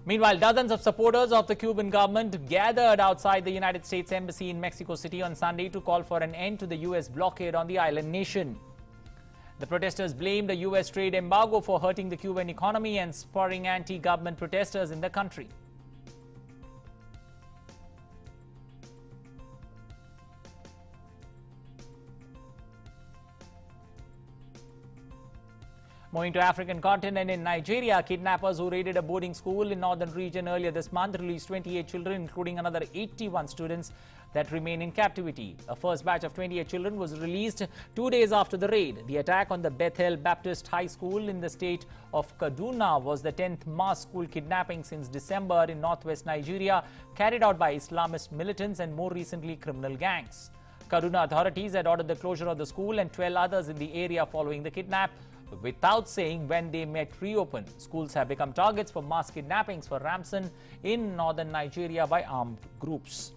S1: Meanwhile, dozens of supporters of the Cuban government gathered outside the United States Embassy in Mexico City on Sunday to call for an end to the U.S. blockade on the island nation. The protesters blamed the U.S. trade embargo for hurting the Cuban economy and spurring anti-government protesters in the country. Moving to African continent, in Nigeria, kidnappers who raided a boarding school in northern region earlier this month released 28 children, including another 81 students that remain in captivity. A first batch of 28 children was released 2 days after the raid. The attack on the Bethel Baptist High School in the state of Kaduna was the 10th mass school kidnapping since December in northwest Nigeria, carried out by Islamist militants and more recently criminal gangs. Kaduna authorities had ordered the closure of the school and 12 others in the area following the kidnap, without saying when they might reopen. Schools have become targets for mass kidnappings for ransom in northern Nigeria by armed groups.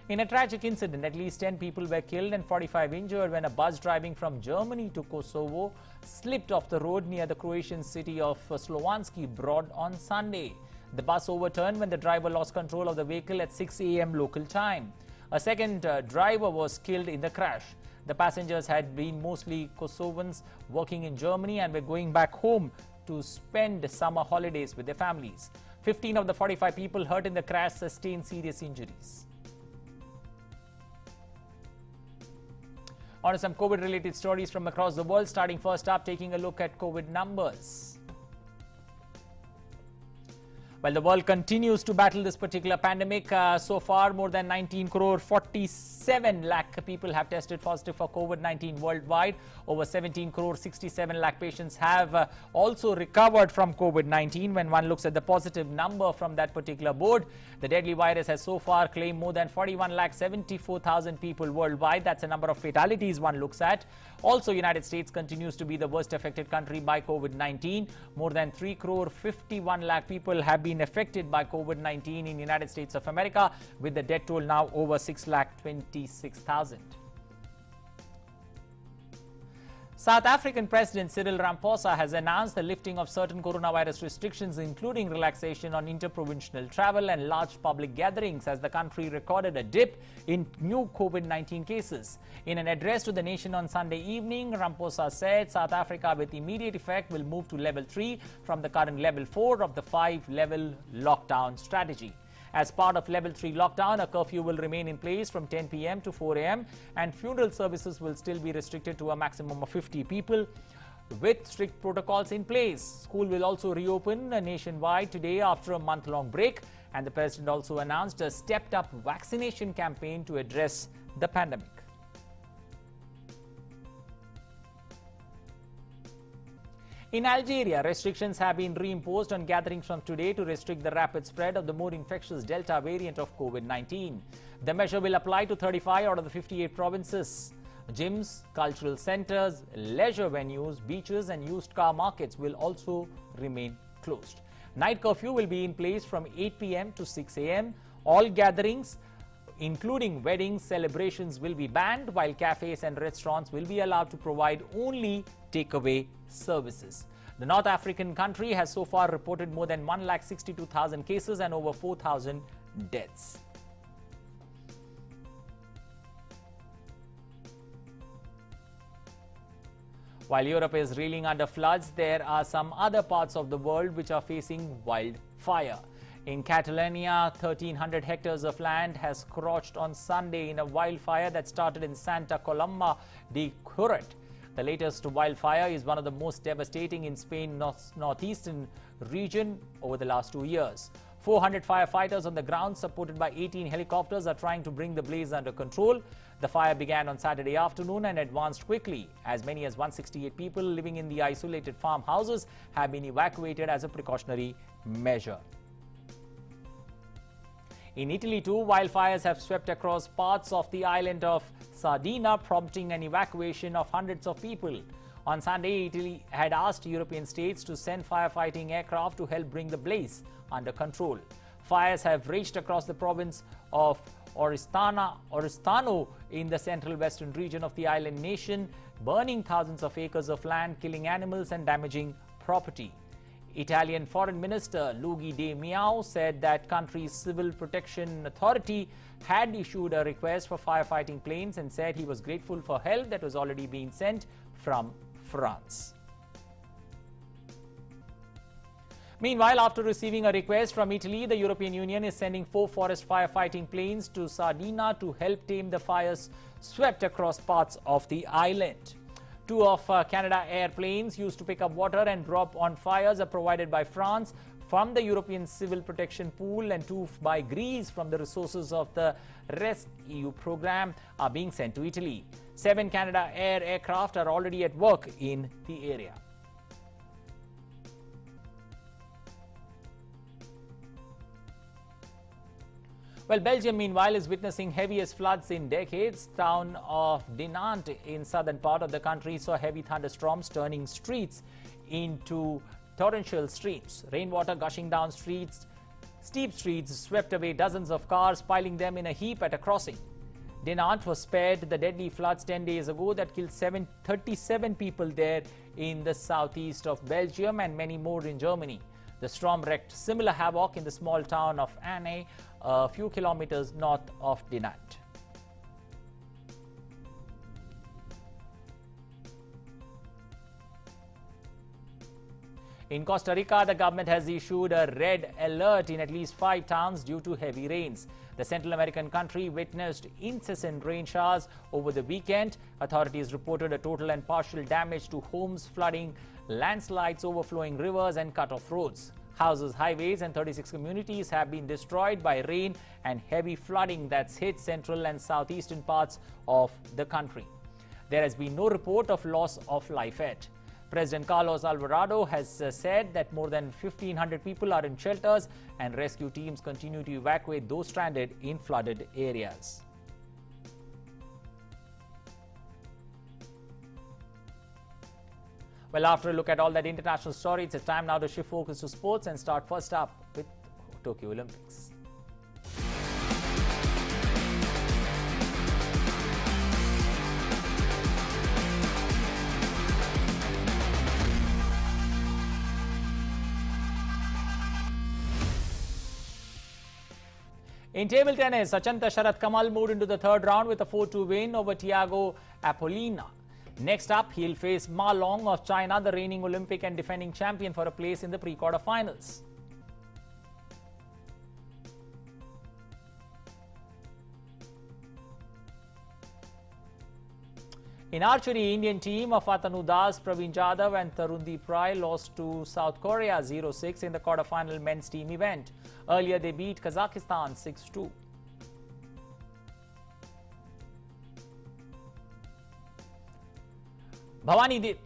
S1: In a tragic incident, at least 10 people were killed and 45 injured when a bus driving from Germany to Kosovo slipped off the road near the Croatian city of Slovenski Brod on Sunday. The bus overturned when the driver lost control of the vehicle at 6 a.m. local time. A second driver was killed in the crash. The passengers had been mostly Kosovans working in Germany and were going back home to spend summer holidays with their families. 15 of the 45 people hurt in the crash sustained serious injuries. On to some COVID-related stories from across the world, starting first up, taking a look at COVID numbers. Well, the world continues to battle this particular pandemic. So far, more than 19 crore 47 lakh people have tested positive for COVID-19 worldwide. Over 17 crore 67 lakh patients have also recovered from COVID-19. When one looks at the positive number from that particular board, the deadly virus has so far claimed more than 41 lakh 74,000 people worldwide. That's the number of fatalities one looks at. Also, United States continues to be the worst affected country by COVID-19. More than 3 crore 51 lakh people have been affected by COVID-19 in United States of America, with the death toll now over 6,26,000. South African President Cyril Ramaphosa has announced the lifting of certain coronavirus restrictions, including relaxation on interprovincial travel and large public gatherings, as the country recorded a dip in new COVID-19 cases. In an address to the nation on Sunday evening, Ramaphosa said South Africa with immediate effect will move to level 3 from the current level 4 of the 5-level lockdown strategy. As part of level 3 lockdown, a curfew will remain in place from 10 p.m. to 4 a.m. and funeral services will still be restricted to a maximum of 50 people with strict protocols in place. School will also reopen nationwide today after a month-long break, and the president also announced a stepped-up vaccination campaign to address the pandemic. In Algeria, restrictions have been reimposed on gatherings from today to restrict the rapid spread of the more infectious Delta variant of COVID-19. The measure will apply to 35 out of the 58 provinces. Gyms, cultural centers, leisure venues, beaches and used car markets will also remain closed. Night curfew will be in place from 8 p.m. to 6 a.m. All gatherings, including weddings, celebrations, will be banned, while cafes and restaurants will be allowed to provide only takeaway services. The North African country has so far reported more than 1,62,000 cases and over 4,000 deaths. While Europe is reeling under floods, there are some other parts of the world which are facing wildfire. In Catalonia, 1,300 hectares of land has scorched on Sunday in a wildfire that started in Santa Coloma de Curet. The latest wildfire is one of the most devastating in Spain's northeastern region over the last 2 years. 400 firefighters on the ground, supported by 18 helicopters, are trying to bring the blaze under control. The fire began on Saturday afternoon and advanced quickly. As many as 168 people living in the isolated farmhouses have been evacuated as a precautionary measure. In Italy too, wildfires have swept across parts of the island of Sardinia, prompting an evacuation of hundreds of people. On Sunday, Italy had asked European states to send firefighting aircraft to help bring the blaze under control. Fires have raged across the province of Oristano in the central western region of the island nation, burning thousands of acres of land, killing animals and damaging property. Italian Foreign Minister Luigi De Maio said that country's Civil Protection Authority had issued a request for firefighting planes and said he was grateful for help that was already being sent from France. Meanwhile, after receiving a request from Italy, the European Union is sending 4 forest firefighting planes to Sardinia to help tame the fires swept across parts of the island. 2 of Canada airplanes used to pick up water and drop on fires are provided by France from the European Civil Protection Pool, and 2 by Greece from the resources of the RESC-EU program are being sent to Italy. 7 Canada Air aircraft are already at work in the area. Well, Belgium, meanwhile, is witnessing heaviest floods in decades. Town of Dinant in southern part of the country saw heavy thunderstorms turning streets into torrential streams. Rainwater gushing down streets. Steep streets swept away dozens of cars, piling them in a heap at a crossing. Dinant was spared the deadly floods 10 days ago that killed 37 people there in the southeast of Belgium and many more in Germany. The storm wreaked similar havoc in the small town of Anne, a few kilometers north of Dinant. In Costa Rica, the government has issued a red alert in at least 5 towns due to heavy rains. The Central American country witnessed incessant rain showers over the weekend. Authorities reported a total and partial damage to homes, flooding, landslides, overflowing rivers and cut-off roads. Houses, highways and 36 communities have been destroyed by rain and heavy flooding that's hit central and southeastern parts of the country. There has been no report of loss of life yet. President Carlos Alvarado has said that more than 1,500 people are in shelters and rescue teams continue to evacuate those stranded in flooded areas. Well, after a look at all that international stories, it's time now to shift focus to sports and start first up with Tokyo Olympics. In table tennis, Achanta Sharath Kamal moved into the third round with a 4-2 win over Thiago Apollina. Next up, he'll face Ma Long of China, the reigning Olympic and defending champion, for a place in the pre-quarterfinals. In archery, Indian team of Atanu Das, Praveen Jadhav and Tarundeep Rai lost to South Korea 0-6 in the quarterfinal men's team event. Earlier, they beat Kazakhstan 6-2. Bhavani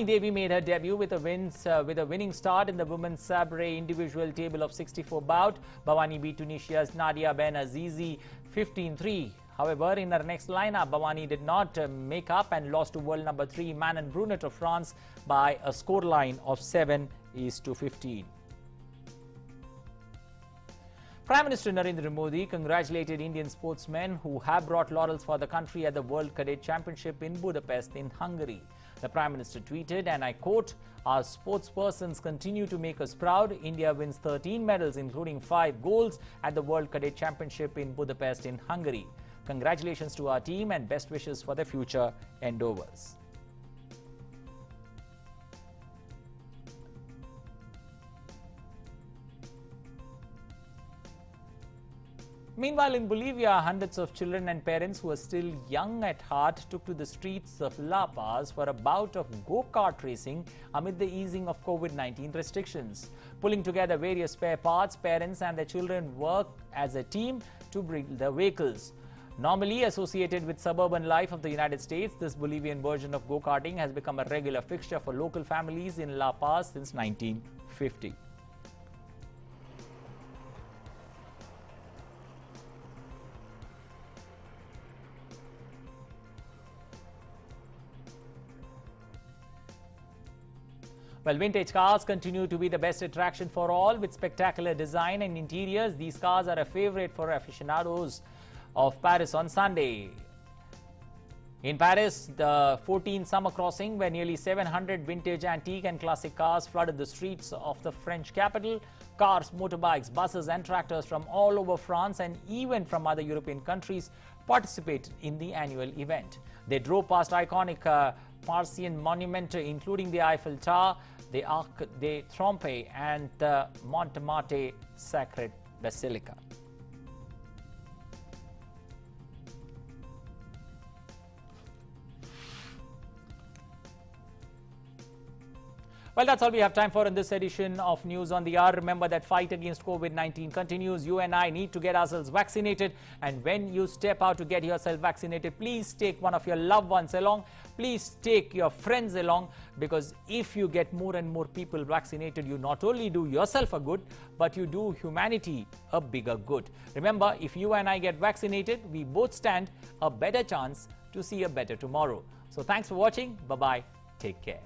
S1: Devi made her debut with a winning start in the women's sabre individual table of 64 bout. Bhavani beat Tunisia's Nadia Ben Azizi 15-3. However, in her next lineup, Bhavani did not make up and lost to world number 3 Manon Brunet of France by a scoreline of 7-15. Prime Minister Narendra Modi congratulated Indian sportsmen who have brought laurels for the country at the World Cadet Championship in Budapest in Hungary. The Prime Minister tweeted, and I quote, "Our sportspersons continue to make us proud. India wins 13 medals, including 5 golds at the World Cadet Championship in Budapest in Hungary. Congratulations to our team and best wishes for their future endeavors." Meanwhile, in Bolivia, hundreds of children and parents who are still young at heart took to the streets of La Paz for a bout of Gokart racing amid the easing of COVID-19 restrictions. Pulling together various spare parts, parents and their children work as a team to bring the vehicles. Normally associated with suburban life of the United States, this Bolivian version of go-karting has become a regular fixture for local families in La Paz since 1950. Well, vintage cars continue to be the best attraction for all with spectacular design and interiors. These cars are a favorite for aficionados of Paris on Sunday. In Paris, the 14th summer crossing, where nearly 700 vintage, antique and classic cars flooded the streets of the French capital. Cars, motorbikes, buses and tractors from all over France and even from other European countries participated in the annual event. They drove past iconic Parisian monuments, including the Eiffel Tower, the Arc de Triomphe and the Montmartre Sacred Basilica. Well, that's all we have time for in this edition of News on the Hour. Remember that fight against COVID-19 continues. You and I need to get ourselves vaccinated. And when you step out to get yourself vaccinated, please take one of your loved ones along. Please take your friends along, because if you get more and more people vaccinated, you not only do yourself a good, but you do humanity a bigger good. Remember, if you and I get vaccinated, we both stand a better chance to see a better tomorrow. So thanks for watching. Bye-bye. Take care.